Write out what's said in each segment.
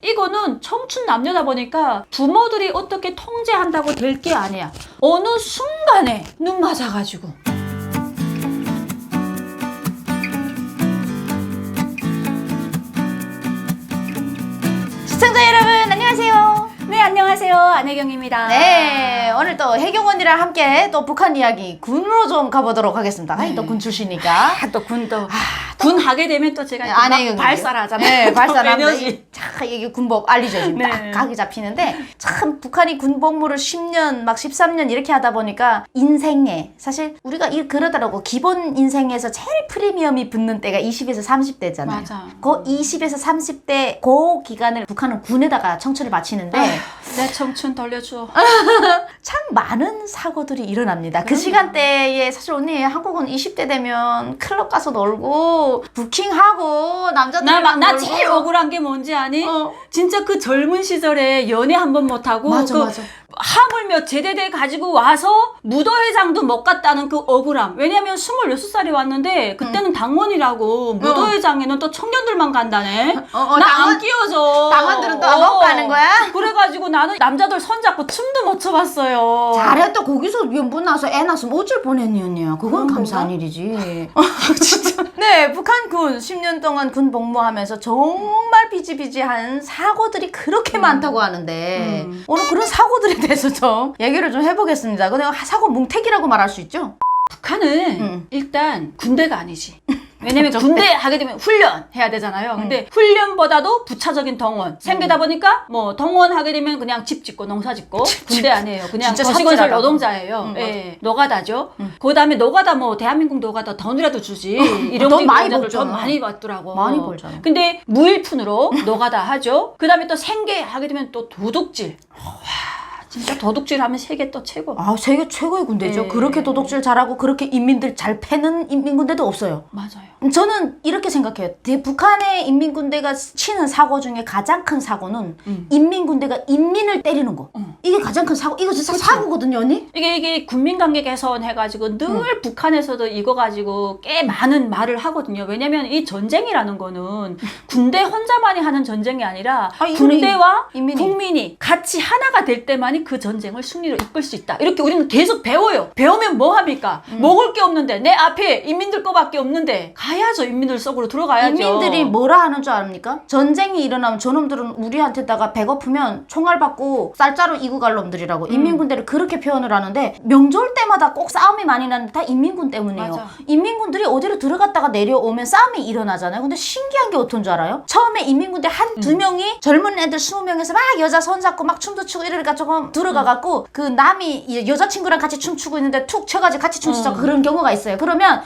이거는 청춘 남녀다 보니까 부모들이 어떻게 통제한다고 될 게 아니야. 어느 순간에 눈 맞아가지고. 시청자 여러분 안녕하세요. 네, 안녕하세요. 안혜경입니다. 네, 오늘 또 혜경 언니랑 함께 또 북한 이야기 군으로 좀 가보도록 하겠습니다. 아니 또 군 출신이니까. 또 군도. 군 하게 되면 또 제가 안혜경 발사하잖아요. 네, 발사하면 에너지. 자, 이게 군복 알리죠. 지금 네. 딱 각이 잡히는데 참 북한이 군복무를 10년 막 13년 이렇게 하다 보니까 인생에 사실 우리가 그러더라고. 기본 인생에서 제일 프리미엄이 붙는 때가 20에서 30대잖아요. 맞아. 그 20에서 30대 그 기간을 북한은 군에다가 청춘을 바치는데 내 청춘 돌려줘. 참 많은 사고들이 일어납니다. 그 시간대에 사실 언니 한국은 20대 되면 클럽 가서 놀고 부킹하고 남자들이랑 나 놀고. 제일 억울한 게 뭔지 아니? 진짜 그 젊은 시절에 연애 한 번 못하고 맞아, 그 맞아. 하물며 제대대 가지고 와서 무도회장도 못 갔다는 그 억울함. 왜냐면 26살이 왔는데 그때는 당원이라고 무도회장에는 또 청년들만 간다네. 나 안 끼워져. 당원들은 또 안 먹고 가는 거야? 그래가지고 나는 남자들 손잡고 춤도 못 춰봤어요. 잘해. 또 거기서 연분 나서 애 낳았으면 어쩔 뻔했니 언니야. 그건 감사한 일이지. 진짜. 네, 북한 군 10년 동안 군 복무하면서 정말 비지비지한 사고들이 그렇게 많다고 하는데 오늘 그런 사고들에 대해서 좀 얘기를 좀 해보겠습니다. 근데 사고 뭉태기라고 말할 수 있죠? 북한은 일단 군대가 아니지. 왜냐면 군대 하게 되면 훈련 해야 되잖아요. 근데 훈련보다도 부차적인 동원 생기다 보니까 뭐 동원 하게 되면 그냥 집 짓고 농사 짓고 군대 아니에요. 그냥 진짜 거시건설 삽질하다. 노동자예요. 예, 노가다죠. 그 다음에 노가다 뭐 대한민국 노가다 돈이라도 주지. 이런 돈 많이 돈 벌잖아. 많이 받더라고. 많이 벌잖아. 근데 무일푼으로 노가다 하죠. 그 다음에 또 생계 하게 되면 또 도둑질. 진짜 도둑질 하면 세계 또 최고. 아, 세계 최고의 군대죠. 네. 그렇게 도둑질 잘하고 그렇게 인민들 잘 패는 인민군대도 없어요. 맞아요. 저는 이렇게 생각해요. 북한의 인민군대가 치는 사고 중에 가장 큰 사고는 인민군대가 인민을 때리는 거. 이게 가장 큰 사고. 이거 진짜 사고거든요, 언니? 이게 국민관계 개선 해가지고 늘 북한에서도 이거 가지고 꽤 많은 말을 하거든요. 왜냐면 이 전쟁이라는 거는 군대 혼자만이 하는 전쟁이 아니라 이거는 군대와 인민이. 국민이 같이 하나가 될 때만이 그 전쟁을 승리로 이끌 수 있다. 이렇게 우리는 계속 배워요. 배우면 뭐 합니까? 먹을 게 없는데 내 앞에 인민들 거밖에 없는데 가야죠. 인민들 속으로 들어가야죠. 인민들이 뭐라 하는 줄 압니까? 전쟁이 일어나면 저놈들은 우리한테다가 배고프면 총알 받고 쌀자루 이고 갈 놈들이라고 인민군대를 그렇게 표현을 하는데 명절 때마다 꼭 싸움이 많이 나는데 다 인민군 때문이에요. 맞아. 인민군들이 어디로 들어갔다가 내려오면 싸움이 일어나잖아요. 근데 신기한 게 어떤 줄 알아요? 처음에 인민군대 한두 명이 젊은 애들 20명에서 막 여자 손잡고 막 춤도 추고 이러니까 조금 들어가갖고 그 남이 여자친구랑 같이 춤추고 있는데 툭 쳐가지고 같이 춤추자 그런 경우가 있어요. 그러면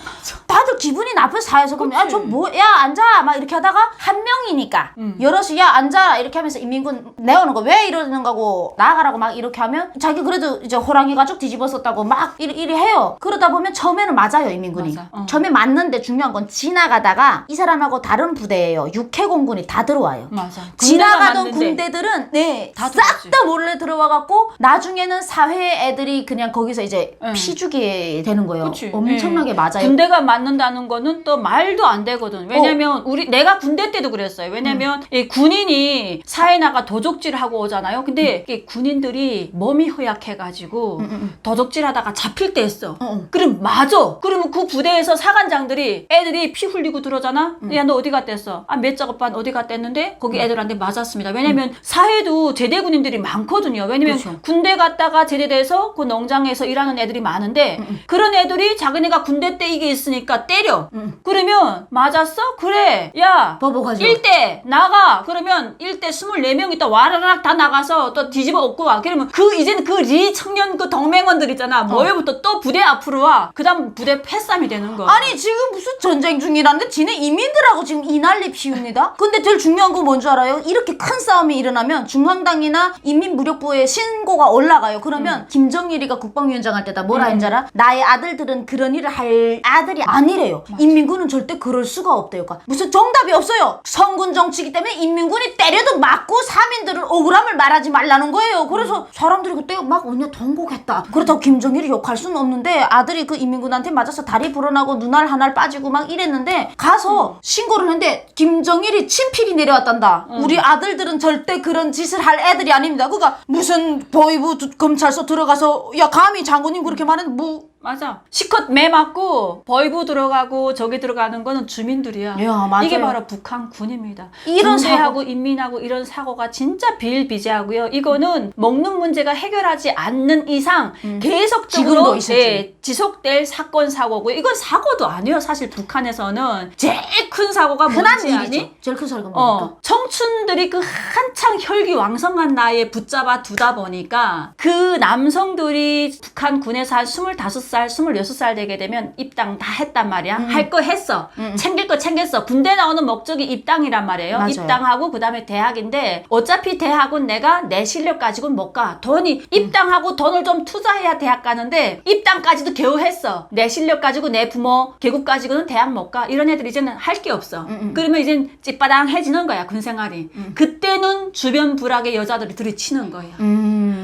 다들 기분이 나쁜 사회에서 그러면 야, 좀 뭐, 야, 앉아! 막 이렇게 하다가 한 명이니까 여럿이 야, 앉아! 이렇게 하면서 인민군 내오는 거 왜 이러는 거고 나가라고 막 이렇게 하면 자기 그래도 이제 호랑이 가죽 뒤집었었다고 막 이리 해요. 그러다 보면 처음에는 맞아요, 인민군이. 맞아. 처음에 맞는데 중요한 건 지나가다가 이 사람하고 다른 부대예요. 육해공군이 다 들어와요. 맞아. 지나가던 군대가 군대들은 네, 다 싹 다 몰래 들어와갖고 나중에는 사회 애들이 그냥 거기서 이제 피주게 되는 거예요. 그치. 엄청나게 예. 맞아요. 군대가 맞는다는 거는 또 말도 안 되거든. 왜냐면 내가 군대 때도 그랬어요. 왜냐면 이 군인이 사회 나가 도적질 하고 오잖아요. 근데 이 군인들이 몸이 허약해가지고 도적질 하다가 잡힐 때 있어. 그럼 맞아. 그러면 그 부대에서 사관장들이 애들이 피 흘리고 들어오잖아. 야, 너 어디 갔댔어? 아, 몇 작업반 어디 갔댔는데 거기 애들한테 맞았습니다. 왜냐면 사회도 제대군인들이 많거든요. 왜냐면 그렇죠. 군대 갔다가 제대돼서 그 농장에서 일하는 애들이 많은데 그런 애들이 자기네가 군대 때 이게 있으니까 때려. 그러면 맞았어? 그래. 야, 보복하죠. 1대 나가. 그러면 1대 24명 있다 와라락 다 나가서 또 뒤집어 엎고 와. 그러면 이제는 그 리 청년 그 동맹원들 있잖아. 모여부터 또 부대 앞으로 와. 그 다음 부대 패싸움이 되는 거. 아니 지금 무슨 전쟁 중이라는데 지네 이민들하고 지금 이 난리 피웁니다. 근데 제일 중요한 건 뭔지 알아요? 이렇게 큰 싸움이 일어나면 중앙당이나 인민무력부에 신고가 올라가요. 그러면 김정일이가 국방위원장 할 때다 뭐라 했는지 알아? 나의 아들들은 그런 일을 할 아들이 아니래요. 인민군은 절대 그럴 수가 없대요. 그러니까 무슨 정답이 없어요. 성군 정치이기 때문에 인민군이 때려도 맞고 사민들을 억울함을 말하지 말라는 거예요. 그래서 사람들이 그때 막 언니 통곡했다. 그렇다고 김정일이 욕할 수는 없는데 아들이 그 인민군한테 맞아서 다리 불어나고 눈알 하나 빠지고 막 이랬는데 가서 신고를 했는데 김정일이 친필이 내려왔단다. 우리 아들들은 절대 그런 짓을 할 애들이 아닙니다. 그러니까 무슨 보이부 검찰서 들어가서 야 감히 장군님 그렇게 말했는데 뭐 맞아. 시컷 매 맞고 벌부 들어가고 저기 들어가는 거는 주민들이야. 야, 맞아요. 이게 바로 북한 군입니다. 이런 군대하고 인민하고 이런 사고가 진짜 비일비재하고요. 이거는 먹는 문제가 해결하지 않는 이상 계속적으로 지금도 있었지. 지속될 사건 사고고요. 이건 사고도 아니에요. 사실 북한에서는 제일 큰 사고가 흔한 뭔지 아니? 일이죠. 제일 큰 사고가 뭡니까? 청춘들이 그 한창 혈기왕성한 나이에 붙잡아 두다 보니까 그 남성들이 북한 군에서 한 25살, 26살 되게 되면 입당 다 했단 말이야. 할 거 했어. 챙길 거 챙겼어. 군대 나오는 목적이 입당이란 말이에요. 맞아요. 입당하고 그 다음에 대학인데 어차피 대학은 내가 내 실력 가지고는 못 가. 돈이 입당하고 돈을 좀 투자해야 대학 가는데 입당까지도 겨우 했어. 내 실력 가지고 내 부모 계급 가지고는 대학 못 가. 이런 애들 이제는 할 게 없어. 그러면 이젠 찌빠당해지는 거야. 군 생활이. 그때는 주변 불악의 여자들이 들이치는 거예요.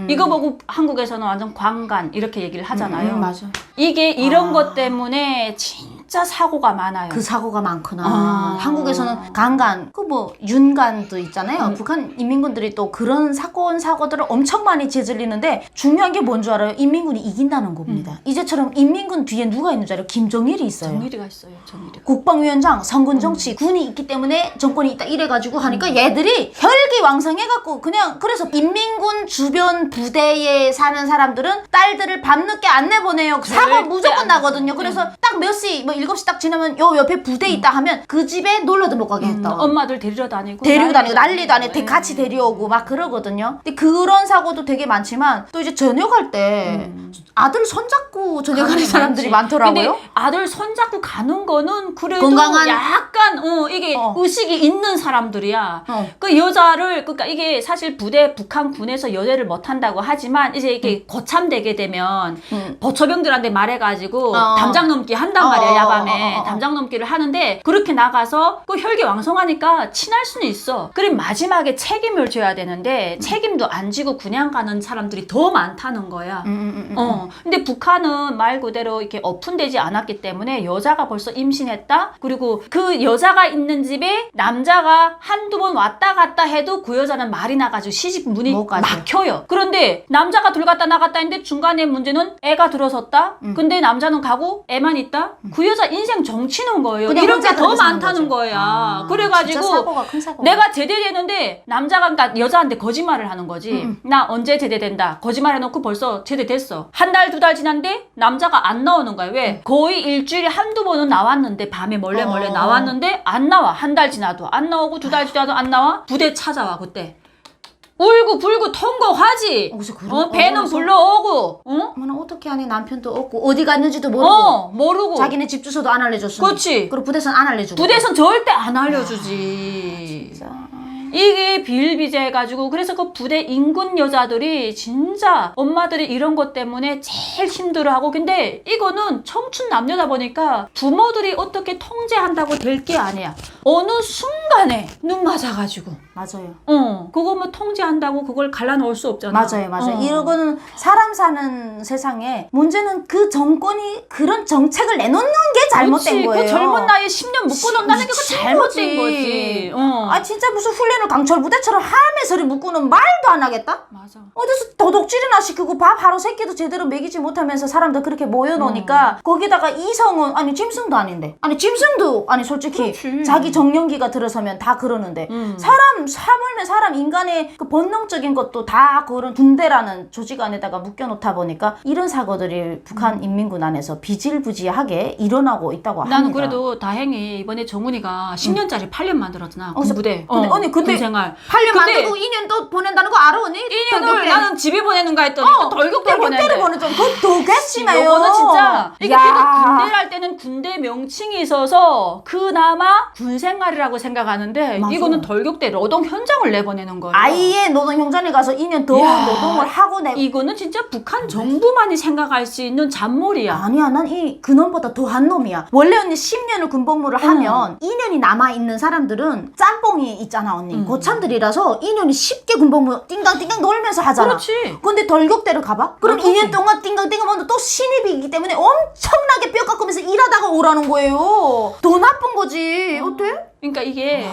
이거 보고 한국에서는 완전 광간 이렇게 얘기를 하잖아요. 맞아. 이게 이런 것 때문에 진짜 사고가 많아요. 그 사고가 많구나. 한국에서는 강간, 그 뭐 윤간도 있잖아요. 북한 인민군들이 또 그런 사고들을 엄청 많이 저질리는데 중요한 게 뭔 줄 알아요? 인민군이 이긴다는 겁니다. 이제처럼 인민군 뒤에 누가 있는 줄 알아요? 김정일이 있어요. 정일이가 있어요. 정일이. 국방위원장, 선군 정치, 군이 있기 때문에 정권이 있다 이래가지고 하니까 얘들이 혈기왕성해갖고 그냥 그래서 인민군 주변 부대에 사는 사람들은 딸들을 밤늦게 안 내보내요. 사고 절대 무조건 안 나거든요. 그래서 딱 몇 시, 뭐 7시 딱 지나면 요 옆에 부대 있다 하면 그 집에 놀러도 못 가게 했다. 엄마들 데리러 다니고 데리고 다니고 난리도 안 해. 예. 같이 데려오고 막 그러거든요. 근데 그런 사고도 되게 많지만 또 이제 저녁할 때 아들 손잡고 저녁하는 사람들이 많더라고요. 근데 아들 손잡고 가는 거는 그래도 건강한- 약간 이게 의식이 있는 사람들이야. 그 여자를 그러니까 이게 사실 북한 군에서 여자를 못 한다고 하지만 이제 이게 고참되게 되면 보초병들한테 말해가지고 담장 넘기 한단 말이야. 야밤에 담장 넘기를 하는데 그렇게 나가서 그 혈기왕성하니까 친할 수는 있어. 그럼 마지막에 책임을 져야 되는데 책임도 안 지고 그냥 가는 사람들이 더 많다는 거야. 근데 북한은 말 그대로 이렇게 오픈되지 않았기 때문에 여자가 벌써 임신했다. 그리고 그 여자가 있는 집에 남자가 한두 번 왔다 갔다 해도 그 여자는 말이 나가지고 시집 문이 못 가죠. 막혀요. 그런데 남자가 들어갔다 나갔다 했는데 중간에 문제는 애가 들어섰다. 근데 남자는 가고 애만 있다. 그 여자 인생 정치는 거예요. 그냥 이런 게 혼자 더 그렇게 사는 많다는 거죠. 거야. 진짜 그래가지고 사고가 큰 사고가. 내가 제대되는데 남자가 그러니까 여자한테 거짓말을 하는 거지. 나 언제 제대된다. 거짓말 해놓고 벌써 제대됐어. 한 달, 두 달 지났는데 남자가 안 나오는 거야. 왜? 거의 일주일에 한두 번은 나왔는데 밤에 몰래 나왔는데 안 나와. 한 달 지나도 안 나오고 두 달 지나도 안 나와. 부대 찾아와 그때. 울고 불고 통곡하지. 배는 불러오고. 어머나 어떻게 하니 남편도 없고 어디 갔는지도 모르고 모르고. 자기네 집 주소도 안 알려줬으니 그렇지. 그리고 부대선 안 알려주고 부대에선 절대 안 알려주지. 진짜. 이게 비일비재해가지고 그래서 그 부대 인근 여자들이 진짜 엄마들이 이런 것 때문에 제일 힘들어하고 근데 이거는 청춘 남녀다 보니까 부모들이 어떻게 통제한다고 될 게 아니야. 어느 순간에 눈 맞아가지고 맞아요. 그거 뭐 통제한다고 그걸 갈라놓을 수 없잖아. 맞아요. 이거는 사람 사는 세상에 문제는 그 정권이 그런 정책을 내놓는 게 잘못된 그렇지. 거예요. 그 젊은 나이에 10년 묶어놓는다는 게 미친 그거 잘못된 거지. 거지. 아 진짜 무슨 훈련을 강철 부대처럼 하면서 묶고는 말도 안 하겠다? 맞아. 어디서 도둑질이나 시키고 밥 하루 세끼도 제대로 먹이지 못하면서 사람들 그렇게 모여놓으니까 거기다가 이성은 아니 짐승도 아닌데 아니 짐승도 아니 솔직히 그렇지. 자기 정년기가 들어서면 다 그러는데 사람 사물매 사람 인간의 그 본능적인 것도 다 그런 군대라는 조직 안에다가 묶여놓다 보니까 이런 사고들이 북한 인민군 안에서 비질부지하게 일어나고 있다고 합니다. 나는 그래도 다행히 이번에 정훈이가 10년짜리 8년 만들었잖아. 군부대. 근데 언니 근데 군생활. 8년 근데 만들고 2년 또 보낸다는 거 알아 언니? 2년을 나는 집에 보내는가 했더니 또 돌격대 보낸대. 보내줘. 그거 도겠지나요? 요거는 진짜 이게 야. 그래도 군대를 할 때는 군대 명칭이 있어서 그나마 군생활이라고 생각하는데 맞아. 이거는 돌격대 노동 현장을 내보내는 거예요. 아예 노동 현장에 가서 2년 더 야, 노동을 하고 내. 이거는 진짜 북한 정부만이 생각할 수 있는 잔몰이야. 아니야, 난 이 그놈보다 더한 놈이야. 원래 언니 10년을 군복무를 하면 2년이 남아있는 사람들은 짬뽕이 있잖아, 언니. 고참들이라서 2년이 쉽게 군복무 띵강띵강 놀면서 하잖아. 그렇지. 근데 돌격대를 가봐? 그럼 그렇지. 2년 동안 띵강띵강 하면 또 신입이기 때문에 엄청나게 뼈 깎으면서 일하다가 오라는 거예요. 더 나쁜 거지. 어때? 그러니까 이게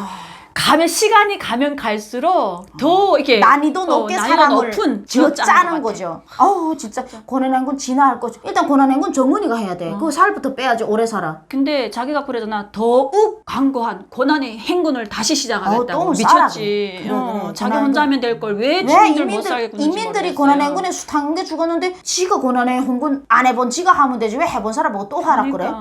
시간이 가면 갈수록 더 이게 난이도 높게 난이도 사람을 높은 쥐어짜는 거죠. 아우 진짜 고난행군 진화할 거죠. 일단 고난행군 정은이가 해야 돼. 그 살부터 빼야지 오래 살아. 근데 자기가 그러잖아. 더욱 강고한 고난의 행군을 다시 시작하겠다고. 똥을 미쳤지. 싸라고. 그래. 자기 고난행군. 혼자 하면 될 걸 왜 왜 주민들 못 살게 굴는지 이민들이 모르겠어요. 고난행군에 수탄게 죽었는데 지가 고난행군 안 해본 지가 하면 되지 왜 해본 사람 보고 또 하라 그래?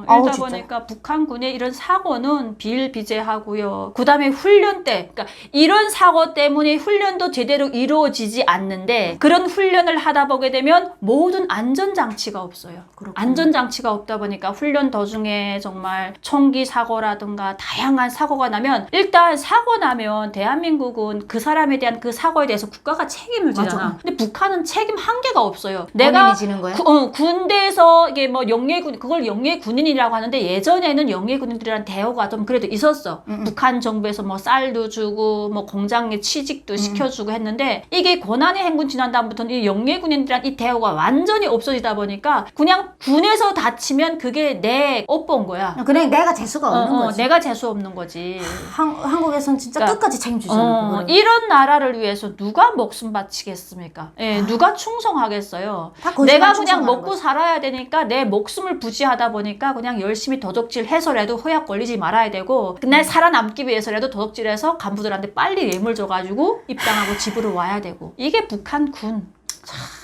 아우, 이러다 진짜. 보니까 북한군의 이런 사고는 비일비재하고요. 그다음에 훈련 때, 그러니까 이런 사고 때문에 훈련도 제대로 이루어지지 않는데 그런 훈련을 하다 보게 되면 모든 안전장치가 없어요. 그렇구나. 안전장치가 없다 보니까 훈련 도중에 정말 총기 사고라든가 다양한 사고가 나면 일단 사고 나면 대한민국은 그 사람에 대한 그 사고에 대해서 국가가 책임을 지잖아. 맞아. 근데 북한은 책임 한계가 없어요. 본인이 지는 거야? 군대에서 이게 뭐 영예군 그걸 영예군인이라고 하는데 예전에는 영예군인들이란 대우가 좀 그래도 있었어. 북한 정부에서 뭐 쌀도 주고 뭐 공장에 취직도 시켜주고 했는데 이게 고난의 행군 지난 다음부터는 이 영예군인들이란 이 대우가 완전히 없어지다 보니까 그냥 군에서 다치면 그게 내 업보인 거야. 그냥 내가 재수가 없는 거지. 내가 재수 없는 거지. 한국에서는 진짜 그러니까, 끝까지 책임지잖아. 그거를. 이런 나라를 위해서 누가 목숨 바치겠습니까? 예, 누가 충성하겠어요? 다 거짓말 내가 그냥 충성하는 먹고 거지. 살아야 되니까 내 목숨을 부지하다 보니까 그냥 열심히 도적질 해서라도 허약 걸리지 말아야 되고 그날 살아남기 위해서라도 도적질해서 간부들한테 빨리 예물 줘가지고 입당하고 집으로 와야 되고 이게 북한군.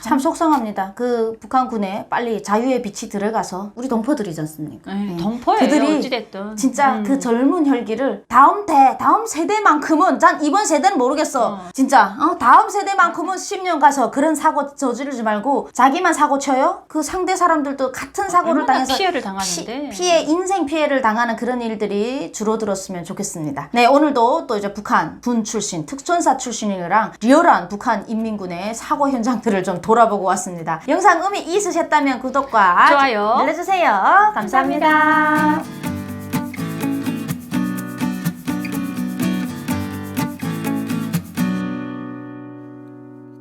참 속상합니다. 그 북한군에 빨리 자유의 빛이 들어가서 우리 동포들이지 않습니까? 예. 동포예요. 그들이 어찌됐든. 진짜 그 젊은 혈기를 다음 세대만큼은 난 이번 세대는 모르겠어. 진짜 다음 세대만큼은 10년 가서 그런 사고 저지르지 말고 자기만 사고 쳐요? 그 상대 사람들도 같은 사고를 얼마나 당해서 피해를 당하는데. 인생 피해를 당하는 그런 일들이 줄어들었으면 좋겠습니다. 네, 오늘도 또 이제 북한 군 출신, 특전사 출신이랑 리얼한 북한 인민군의 사고 현장들을 좀 돌아보고 왔습니다. 영상 의미 있으셨다면 구독과 좋아요 눌러주세요. 감사합니다.